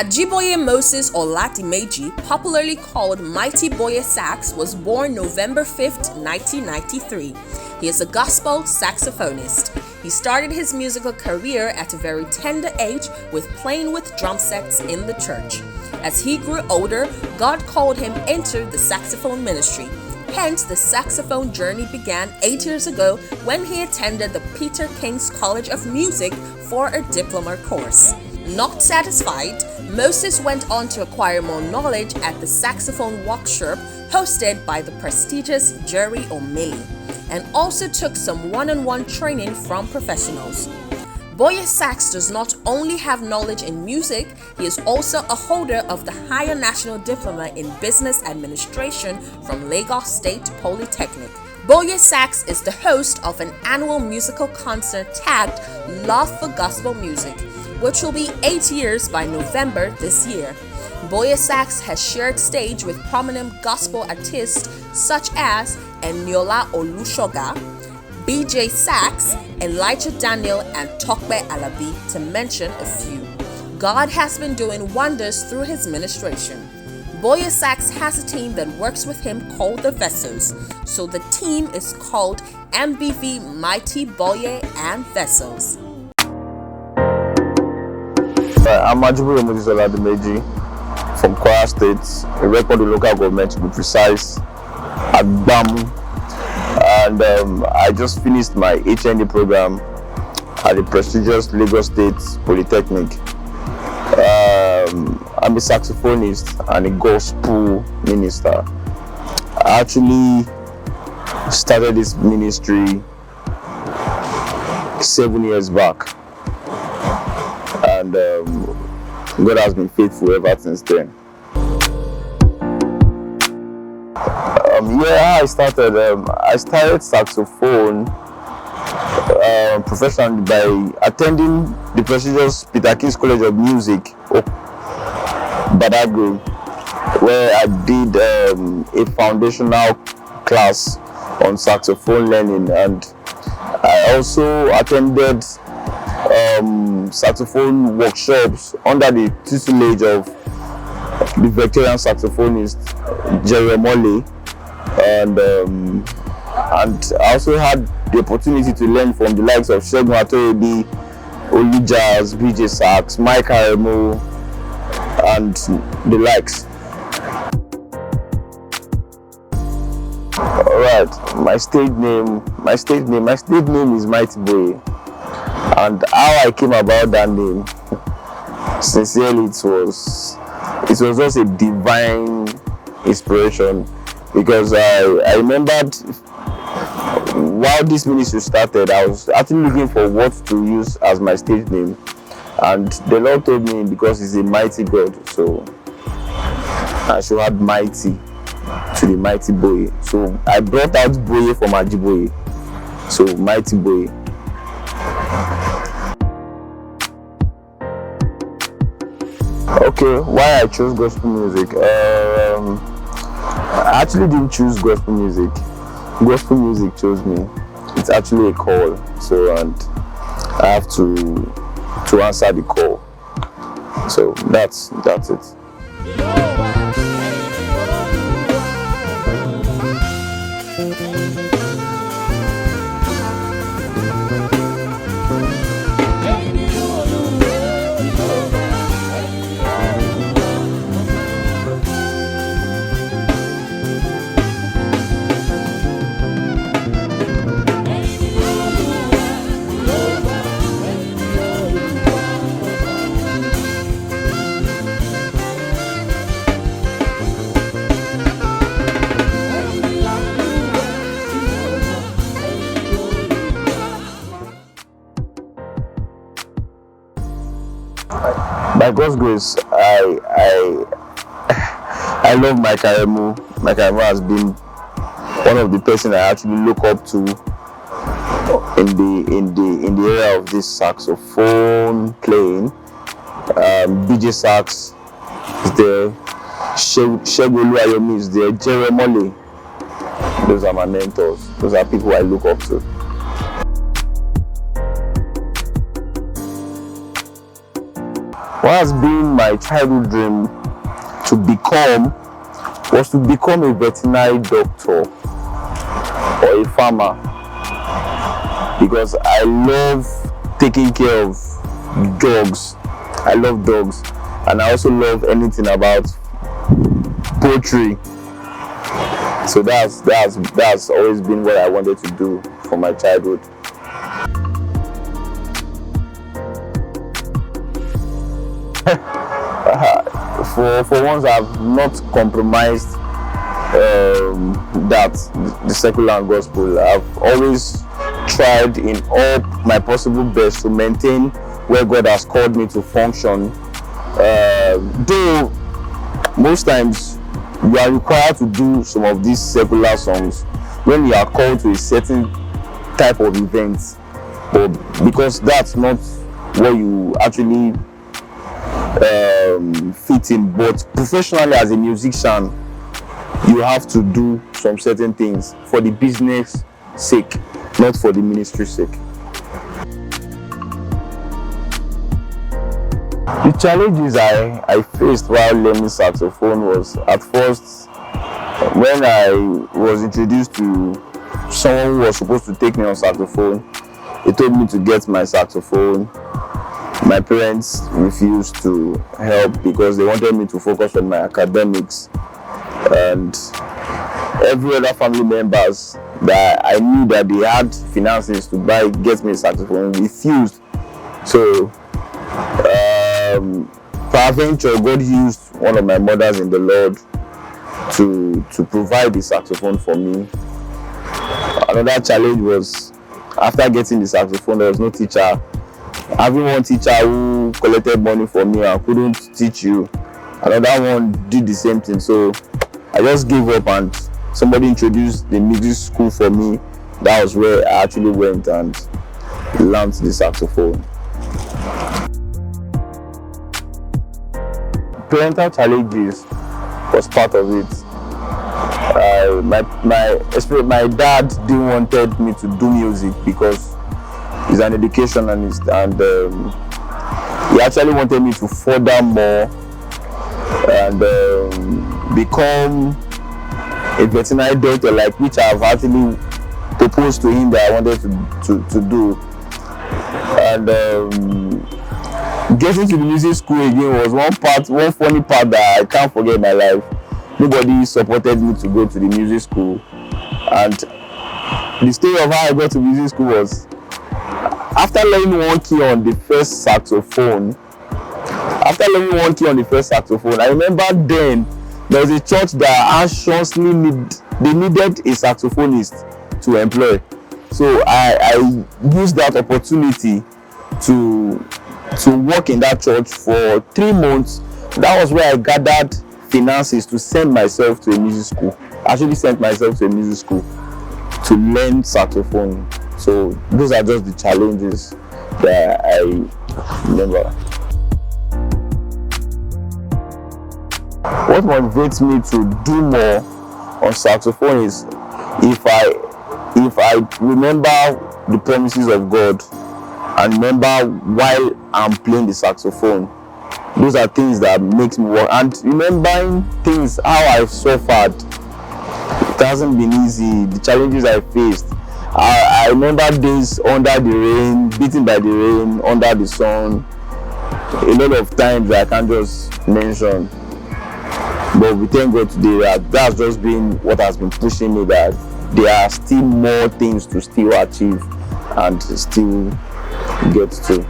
Ajiboye Moses or Dimeji, popularly called Mighty Boyesax, was born November 5th, 1993. He is a gospel saxophonist. He started his musical career at a very tender age with playing with drum sets in the church. As he grew older, God called him into the saxophone ministry. Hence, the saxophone journey began 8 years ago when he attended the Peter King's College of Music for a diploma course. Not satisfied, Moses went on to acquire more knowledge at the saxophone workshop hosted by the prestigious Jerry O'Malley, and also took some one-on-one training from professionals. Boyesax does not only have knowledge in music, he is also a holder of the Higher National Diploma in Business Administration from Lagos State Polytechnic. Boyesax is the host of an annual musical concert tagged Love for Gospel Music, which will be 8 years by November this year. Boyesax has shared stage with prominent gospel artists such as Eniola Olushoga, BJ Sax, Elijah Daniel, and Tokbe Alabi, to mention a few. God has been doing wonders through his ministration. Boyesax has a team that works with him called the Vessels, so the team is called MBV Mighty Boye and Vessels. I'm Ajiboye Dimeji from Kwara State, a record the local government to be precise, at BAM. And I just finished my HND program at the prestigious Lagos State Polytechnic. I'm a saxophonist and a gospel minister. I actually started this ministry 7 years back, and God has been faithful ever since then. I started saxophone professionally by attending the prestigious Peter King's College of Music, Badagry, where I did a foundational class on saxophone learning, and I also attended saxophone workshops under the tutelage of the Victorian saxophonist Jerry O'Malley, and I also had the opportunity to learn from the likes of Segun Atoyebi, Olujaz, BJ Sax, Mike Aremo, and the likes. Alright, my stage name is Mighty Boye, and how I came about that name, sincerely, it was just a divine inspiration, because I remembered while this ministry started, I was actually looking for what to use as my stage name, and the Lord told me because He's a mighty God, so I should add mighty to the Mighty Boye. So I brought out Boye from Ajiboye, so Mighty Boye. Okay, why I chose gospel music? I actually didn't choose gospel music. Gospel music chose me. It's actually a call, so, and I have to answer the call. So that's it. By God's grace, I love Mike Aremo. Mike Aremo has been one of the person I actually look up to in the area of this saxophone playing. BJ Sax is there, Segun Oluwayomi is there, Jerry O'Malley. Those are my mentors. Those are people I look up to. What has been my childhood dream to become was to become a veterinary doctor or a farmer, because I love taking care of dogs. I love dogs, and I also love anything about poultry. So that's always been what I wanted to do from my childhood. For once, I've not compromised that the secular and gospel. I've always tried in all my possible best to maintain where God has called me to function. Though most times you are required to do some of these secular songs when you are called to a certain type of event, but because that's not what you actually fit in. But professionally, as a musician, you have to do some certain things for the business sake, not for the ministry sake. The challenges I faced while learning saxophone was, at first, when I was introduced to someone who was supposed to take me on saxophone. He told me to get my saxophone. My parents refused to help because they wanted me to focus on my academics, and every other family members that I knew that they had finances to get me a saxophone refused. So peradventure, God used one of my mothers in the Lord to provide the saxophone for me. Another challenge was, after getting the saxophone, there was no teacher. Having one teacher who collected money for me and couldn't teach you, another one did the same thing. So I just gave up, and somebody introduced the music school for me. That was where I actually went and learned the saxophone. Parental challenges was part of it. My dad didn't wanted me to do music because he's an educationalist, and he actually wanted me to further more and become a veterinary doctor, like which I've actually proposed to him that I wanted to do. And getting to the music school again was one funny part that I can't forget in my life. Nobody supported me to go to the music school, and the story of how I got to music school was, after learning one key on the first saxophone, I remember then there was a church that anxiously needed a saxophonist to employ. So I used that opportunity to work in that church for 3 months. That was where I gathered finances to send myself to a music school. I actually sent myself to a music school to learn saxophone. So those are just the challenges that I remember. What motivates me to do more on saxophone is if I remember the promises of God and remember while I'm playing the saxophone. Those are things that makes me work. And remembering things, how I've suffered, it hasn't been easy. The challenges I faced. I remember days under the rain, beaten by the rain, under the sun. A lot of times I can't just mention. But we thank God today that that's just been what has been pushing me, that there are still more things to still achieve and still get to.